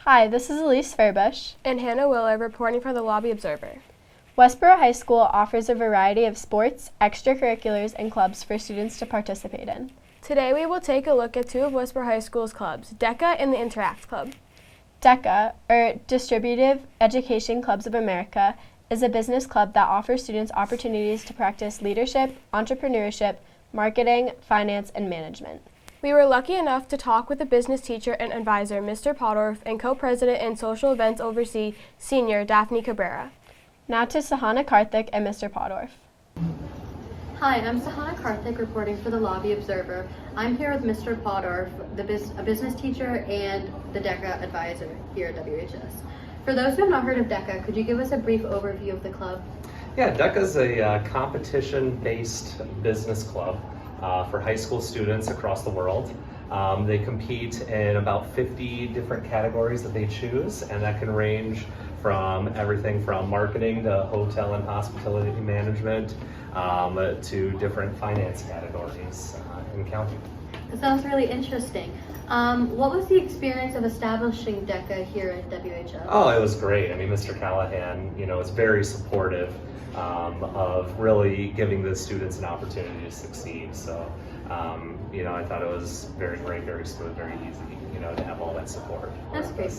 Hi, this is Elise Furbush and Hannah Willar reporting for the Lobby Observer. Westborough High School offers a variety of sports, extracurriculars, and clubs for students to participate in. Today we will take a look at two of Westborough High School's clubs, DECA and the Interact Club. DECA, or Distributive Education Clubs of America, is a business club that offers students opportunities to practice leadership, entrepreneurship, marketing, finance, and management. We were lucky enough to talk with a business teacher and advisor, Mr. Podorf, and co-president and social events oversee, Senior Daphne Cabrera. Now to Sahana Karthik and Mr. Podorf. Hi, I'm Sahana Karthik reporting for the Lobby Observer. I'm here with Mr. Podorf, a business teacher and the DECA advisor here at WHS. For those who have not heard of DECA, could you give us a brief overview of the club? Yeah, DECA is a competition-based business club for high school students across the world. They compete in about 50 different categories that they choose, and that can range from everything from marketing to hotel and hospitality management to different finance categories in county. That sounds really interesting. What was the experience of establishing DECA here at WHS? Oh, it was great. I mean, Mr. Callahan, is very supportive of really giving the students an opportunity to succeed. So, I thought it was very great, very smooth, very easy, to have all that support. That's great.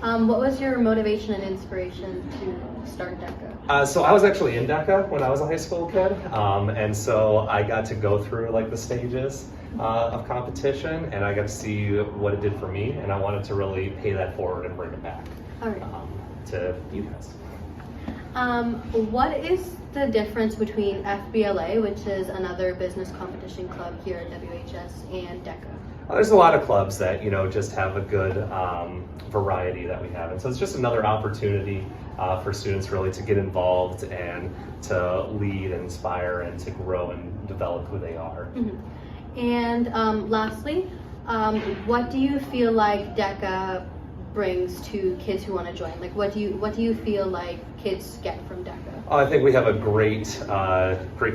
What was your motivation and inspiration to start DECA? So I was actually in DECA when I was a high school kid, and so I got to go through the stages of competition, and I got to see what it did for me, and I wanted to really pay that forward and bring it back to you guys. What is the difference between FBLA, which is another business competition club here at WHS, and DECA? There's a lot of clubs that just have a good variety that we have, and so it's just another opportunity for students really to get involved and to lead, and inspire, and to grow and develop who they are. Mm-hmm. And lastly, what do you feel like DECA brings to kids who want to join? What do you feel like kids get from DECA? Oh, I think we have a great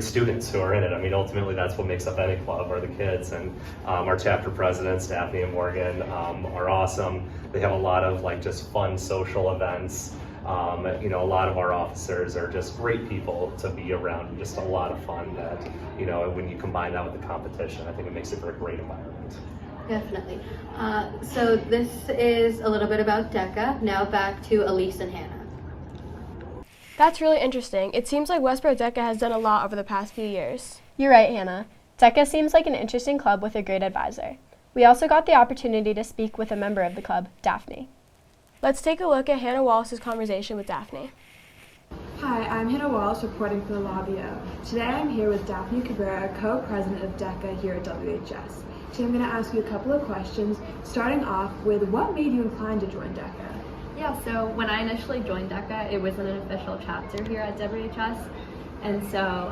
students who are in it. I mean, ultimately that's what makes up any club, are the kids, and our chapter presidents, Daphne and Morgan, are awesome. They have a lot of just fun social events. A lot of our officers are just great people to be around, and just a lot of fun that, when you combine that with the competition, I think it makes it a great environment. Definitely. So this is a little bit about DECA. Now back to Elise and Hannah. That's really interesting. It seems like Westborough DECA has done a lot over the past few years. You're right, Hannah. DECA seems like an interesting club with a great advisor. We also got the opportunity to speak with a member of the club, Daphne. Let's take a look at Hannah Wallace's conversation with Daphne. Hi, I'm Hannah Wallace reporting for the Lobby O. Today I'm here with Daphne Cabrera, co-president of DECA here at WHS. Today I'm going to ask you a couple of questions, starting off with what made you inclined to join DECA? Yeah, so when I initially joined DECA, it wasn't an official chapter here at WHS, and so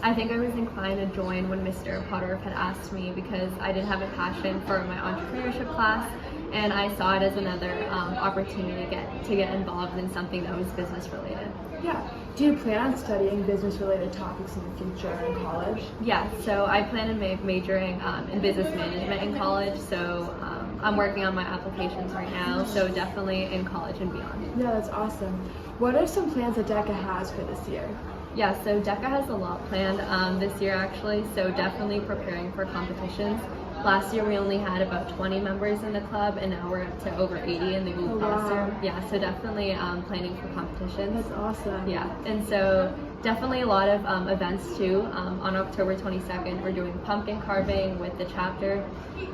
I think I was inclined to join when Mr. Podorf had asked me, because I did have a passion for my entrepreneurship class, and I saw it as another opportunity to get involved in something that was business related. Yeah. Do you plan on studying business-related topics in the future in college? Yeah, so I plan on majoring in business management in college, so I'm working on my applications right now, so definitely in college and beyond. Yeah, that's awesome. What are some plans that DECA has for this year? Yeah, so DECA has a lot planned this year actually, so definitely preparing for competitions. Last year we only had about 20 members in the club, and now we're up to over 80 in the youth roster. Yeah, so definitely planning for competitions. That's awesome. Yeah, and so definitely a lot of events too. On October 22nd, we're doing pumpkin carving with the chapter,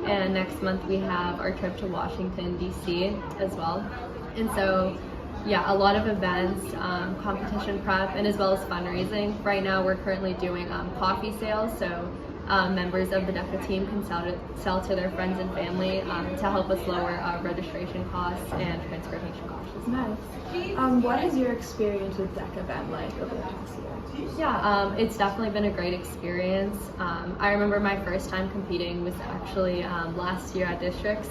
and next month we have our trip to Washington, D.C. as well. And so, yeah, a lot of events, competition prep, and as well as fundraising. Right now we're currently doing coffee sales, so members of the DECA team can sell to their friends and family to help us lower registration costs and transportation costs. Nice. What has your experience with DECA been like over the past year? Yeah, it's definitely been a great experience. I remember my first time competing was actually last year at districts.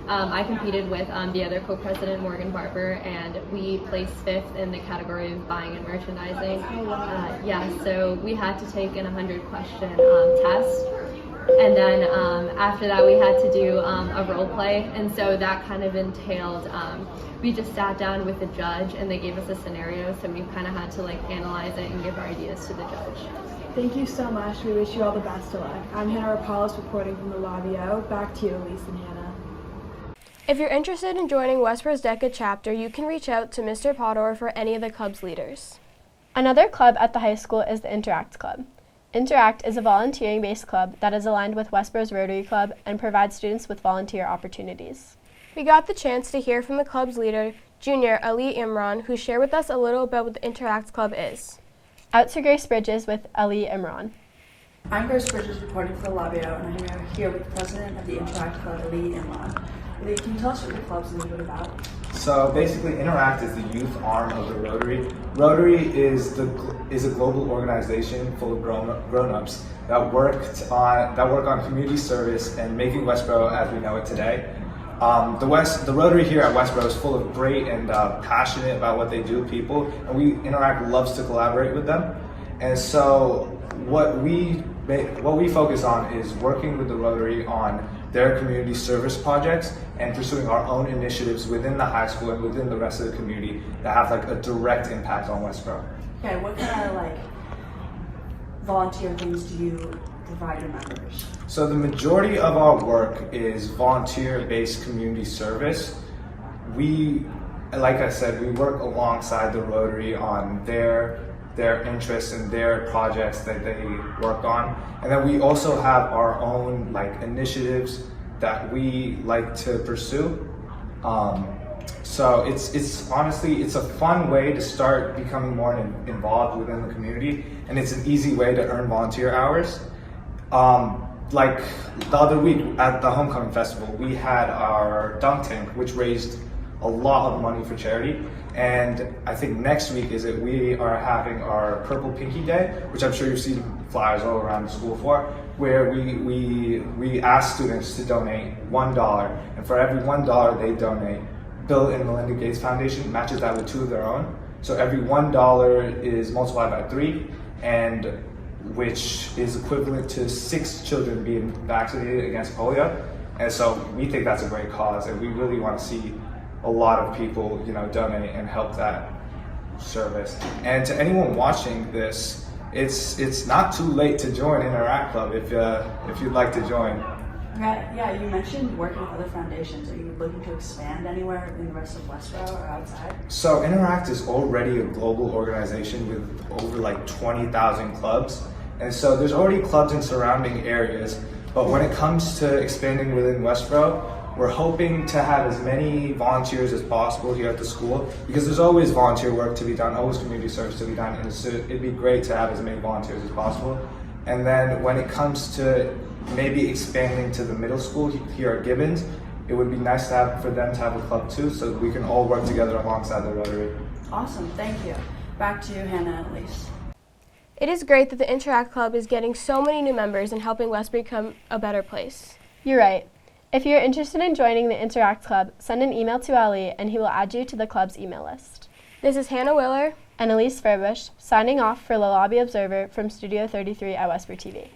I competed with the other co-president, Morgan Barber, and we placed 5th in the category of buying and merchandising. Yeah, so we had to take an 100-question test, And then after that, we had to do a role play, and so that kind of entailed we just sat down with the judge, and they gave us a scenario, so we kind of had to like analyze it and give our ideas to the judge. Thank you so much. We wish you all the best of luck. I'm Hannah Rapallis reporting from the Lobby O. Back to you, Elise and Hannah. If you're interested in joining Westborough's DECA chapter, you can reach out to Mr. Podorf or any of the club's leaders. Another club at the high school is the Interact Club. Interact is a volunteering-based club that is aligned with Westborough's Rotary Club and provides students with volunteer opportunities. We got the chance to hear from the club's leader, Junior Ali Imran, who shared with us a little about what the Interact Club is. Out to Grace Bridges with Ali Imran. I'm Grace Bridges reporting for the Lobby O, and I'm here with the president of the Interact Club, Ali Imran. Ali, can you tell us what your club's a little bit about? So basically, Interact is the youth arm of the Rotary. Rotary is a global organization full of grown-ups that work on community service and making Westborough as we know it today. The Rotary here at Westborough is full of great and passionate about what they do people, and Interact loves to collaborate with them. And so what we focus on is working with the Rotary on their community service projects and pursuing our own initiatives within the high school and within the rest of the community that have like a direct impact on Westborough. Okay, what kind of like volunteer things do you provide your members? So the majority of our work is volunteer-based community service. Like I said, we work alongside the Rotary on their interests and their projects that they work on. And then we also have our own like initiatives that we like to pursue. So it's honestly, it's a fun way to start becoming more involved within the community, and it's an easy way to earn volunteer hours. Like the other week at the Homecoming Festival, we had our dunk tank, which raised a lot of money for charity. And I think next week we are having our Purple Pinky Day, which I'm sure you've seen flyers all around the school for, where we ask students to donate $1, and for every $1 they donate, Bill and Melinda Gates Foundation matches that with 2 of their own. So every $1 is multiplied by 3, and which is equivalent to 6 children being vaccinated against polio. And so we think that's a great cause, and we really want to see a lot of people, donate and help that service. And to anyone watching this, it's not too late to join Interact Club if you'd like to join. Yeah, you mentioned working with other foundations. Are you looking to expand anywhere in the rest of Westborough or outside? So Interact is already a global organization with over like 20,000 clubs. And so there's already clubs in surrounding areas. But when it comes to expanding within Westborough, we're hoping to have as many volunteers as possible here at the school, because there's always volunteer work to be done, always community service to be done, and so it'd be great to have as many volunteers as possible. And then when it comes to maybe expanding to the middle school here at Gibbons, it would be nice for them to have a club too, so we can all work together alongside the Rotary. Awesome, thank you. Back to you, Hannah and Elise. It is great that the Interact Club is getting so many new members and helping Westbury become a better place. You're right. If you're interested in joining the Interact Club, send an email to Ali and he will add you to the club's email list. This is Hannah Willar and Elise Furbush signing off for the Lobby Observer from Studio 33 at Westborough TV.